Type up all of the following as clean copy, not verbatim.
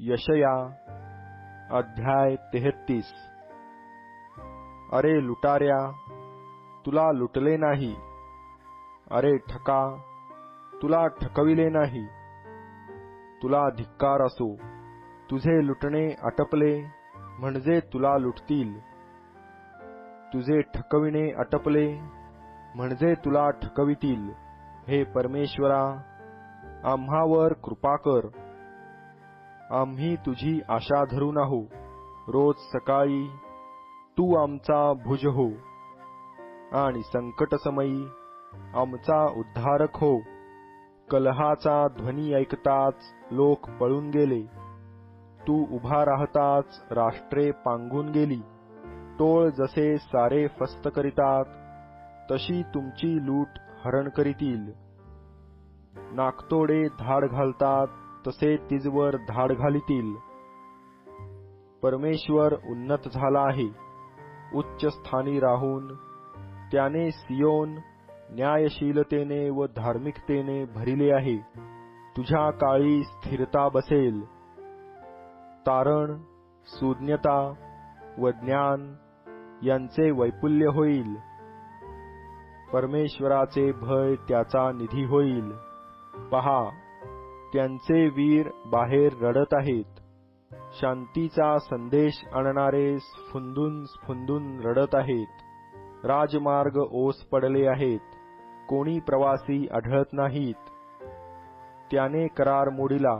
यशया अध्याय 33। अरे लुटाऱ्या, तुला लुटले नाही, अरे ठका, तुला ठकविले नाही। तुला धिक्कार असो, तुझे लुटणे आटपले म्हणजे तुला लुटतील, तुझे ठकविणे आटपले म्हणजे तुला ठकवितील। हे परमेश्वरा, आम्हावर कृपा कर, आम्ही तुझी आशा धरून आहो। रोज सकाळी तू आमचा भुज हो आणि संकटसमयी आमचा उद्धारक हो। कलहाचा ध्वनी ऐकताच लोक पळून गेले, तू उभा राहताच राष्ट्रे पांगून गेली। टोळ जसे सारे फस्त करीतात, तशी तुमची लूट हरण करीतील। नाकतोडे धाड घालतात, तसे तिजवर धाड घालितील। परमेश्वर उन्नत झाला आहे, उच्च स्थानी राहून त्याने सियोन न्यायशीलतेने व धार्मिकतेने भरिले आहे। तुझ्या काळी स्थिरता बसेल, तारण, सुज्ञता व ज्ञान यांचे वैपुल्य होईल। परमेश्वराचे भय त्याचा निधी होईल। पहा, त्यांचे वीर बाहेर रडत आहेत, शांतीचा संदेश आणणारे स्फुंदून स्फुंदून रडत आहेत। राजमार्ग ओस पडले आहेत, कोणी प्रवासी आढळत नाहीत। त्याने करार मोडिला,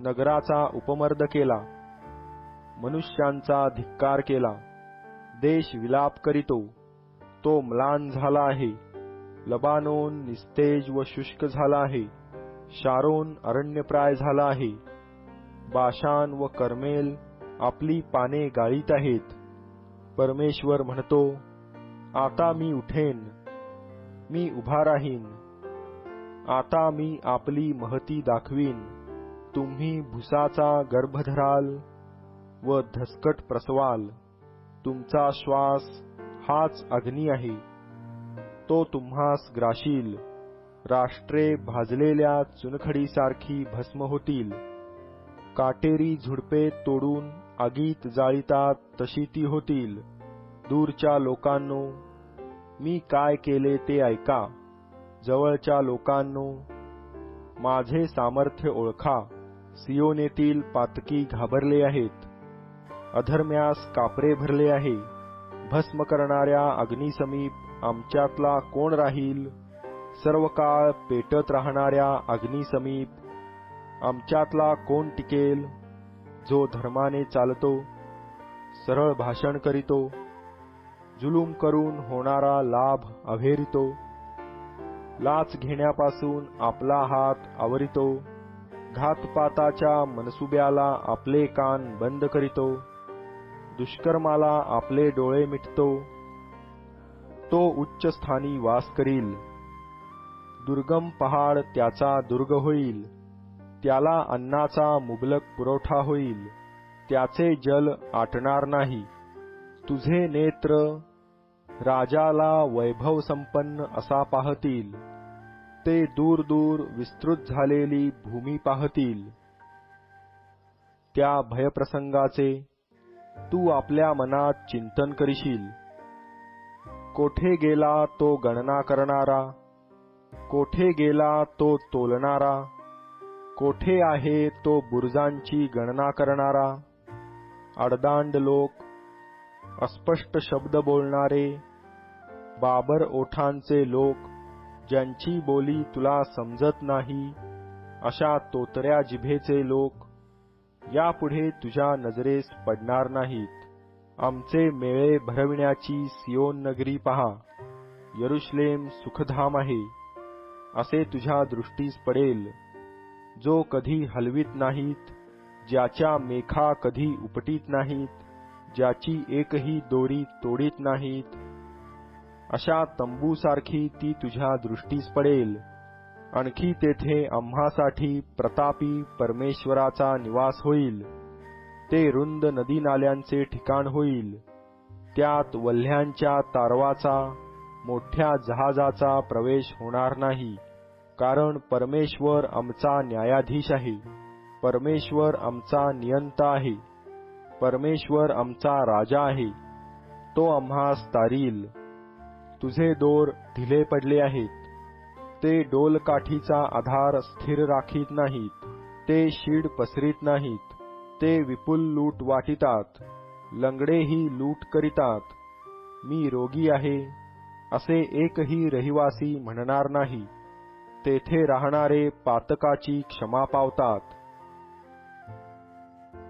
नगराचा उपमर्द केला, मनुष्यांचा धिक्कार केला। देश विलाप करीतो, तो म्लान झाला आहे। लबानोन निस्तेज व शुष्क झाला आहे, शारोन अरण्यप्राय झाला आहे। बाशान व कर्मेल आपली पाने गाळीत आहेत। परमेश्वर म्हणतो, आता मी उठेन, मी उभा राहीन, आता मी आपली महती दाखवीन। तुम्ही भुसाचा गर्भ धराल व धसकट प्रसवाल। तुमचा श्वास हाच अग्नी आहे, तो तुम्हास ग्राशील। राष्ट्रे भाजलेल्या चुनखडीसारखी भस्म होतील। काटेरी झुडपे तोडून आगीत जाळीतात, तशी ती होतील। दूरच्या लोकांनो, मी काय केले ते ऐका। जवळच्या लोकांनो, माझे सामर्थ्य ओळखा। सियोनेतील पातकी घाबरले आहेत, अधर्म्यास कापरे भरले आहे। भस्म करणाऱ्या अग्नीसमीप आमच्यातला कोण राहील? सर्व काळ पेटत राहणाऱ्या अग्नीसमीप आमच्यातला कोण टिकेल? जो धर्माने चालतो, सरळ भाषण करीतो, जुलूम करून होणारा लाभ अव्हेरितो, लाच घेण्यापासून आपला हात आवरितो, घातपाताच्या मनसुब्याला आपले कान बंद करीतो, दुष्कर्माला आपले डोळे मिटतो, तो उच्च स्थानी वास करील। दुर्गम पहाड त्याचा दुर्ग होईल, त्याला अन्नाचा मुबलक पुरवठा होईल, त्याचे जल आटणार नाही। तुझे नेत्र राजाला वैभव संपन्न असा पाहतील, ते दूर दूर विस्तृत झालेली भूमी पाहतील। त्या भयप्रसंगाचे तू आपल्या मनात चिंतन करशील। कोठे गेला तो गणना करणारा? कोठे गेला तो तोलणारा? कोठे आहे तो बुरुजांची गणना करणारा? आडदांड लोक, अस्पष्ट शब्द बोलणारे, बाबर ओठांचे लोक, ज्यांची बोली तुला समजत नाही, अशा तोतऱ्या जिभेचे लोक यापुढे तुझ्या नजरेस पडणार नाहीत। आमचे मेळे भरविण्याची सियोन नगरी पहा, यरुशलेम सुखधाम आहे, असे तुझ्या दृष्टीस पडेल। जो कधी हलवीत नाहीत, ज्याच्या मेखा कधी उपटीत नाहीत, ज्याची एकही दोरी तोडीत नाहीत, अशा तंबूसारखी ती तुझ्या दृष्टीस पडेल। आणखी तेथे आम्हासाठी प्रतापी परमेश्वराचा निवास होईल। ते रुंद नदी नाल्यांचे ठिकाण होईल, त्यात वल्ह्यांच्या तारवाचा, मोठ्या जहाजाचा प्रवेश होणार नाही, कारण परमेश्वर आमचा न्यायाधीश आहे। परमेश्वर आमचा नियंता आहे. परमेश्वर आमचा राजा आहे. तो आम्हास तारील. तुझे दोर ढिले पडले आहेत. ते डोलकाठीचा आधार स्थिर राखीत नाहीत. ते शीड पसरीत नाहीत. ते विपुल लूट वाटितात. लंगडेही लूट करीतात. मी रोगी आहे असे एकही रहिवासी म्हणणार नाही. तेथे राहणारे पातकाची क्षमा पावतात.